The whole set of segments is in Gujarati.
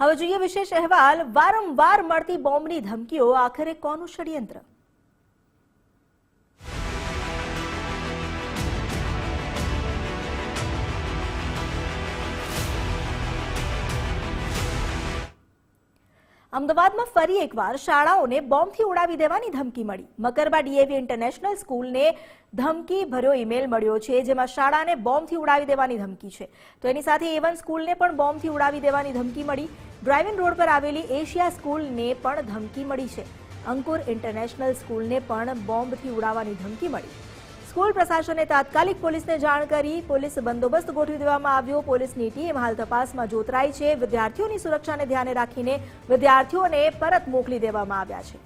હવે જોઈએ વિશેષ અહેવાલ। વારંવાર મળતી બોમ્બની ધમકીઓ, આખરે કોનું ષડયંત્ર? અમદાવાદમાં ફરી એકવાર શાળાઓને બોમ્બથી ઉડાવી દેવાની ધમકી મળી। મકરબા ડીએવી ઇન્ટરનેશનલ સ્કૂલને ધમકી ભર્યો ઈમેલ મળ્યો છે, જેમાં શાળાને બોમ્બથી ઉડાવી દેવાની ધમકી છે। તો એની સાથે A1 સ્કૂલને પણ બોમ્બથી ઉડાવી દેવાની ધમકી મળી। ડ્રાઇવિંગ રોડ પર આવેલી એશિયા સ્કૂલને પણ ધમકી મળી છે। અંકુર ઇન્ટરનેશનલ સ્કૂલને પણ બોમ્બથી ઉડાવવાની ધમકી મળી। સ્કૂલ પ્રશાસને તાત્કાલિક પોલીસને જાણ કરી પોલીસ બંદોબસ્ત ગોઠવી દેવામાં આવ્યો। પોલીસની ટીમ હાલ તપાસમાં જોતરાઈ છે। વિદ્યાર્થીઓની સુરક્ષાને ધ્યાને રાખીને વિદ્યાર્થીઓને પરત મોકલી દેવામાં આવ્યા છે।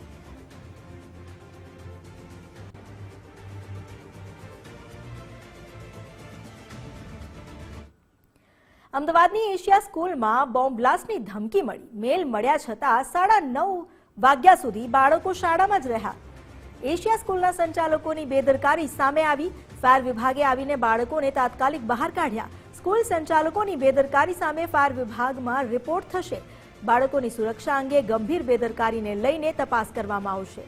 અમદાવાદની એશિયા સ્કૂલમાં બોમ્બ બ્લાસ્ટની ધમકી મળી। મેલ મળ્યા છતાં 9:30 વાગ્યા સુધી બાળકો શાળામાં જ રહ્યા। એશિયા સ્કૂલના સંચાલકોની બેદરકારી સામે આવી। ફાયર વિભાગે આવીને બાળકોને તાત્કાલિક બહાર કાઢ્યા। સ્કૂલ સંચાલકોની બેદરકારી સામે ફાયર વિભાગમાં રિપોર્ટ થશે। બાળકોની સુરક્ષા અંગે ગંભીર બેદરકારીને લઈને તપાસ કરવામાં આવશે।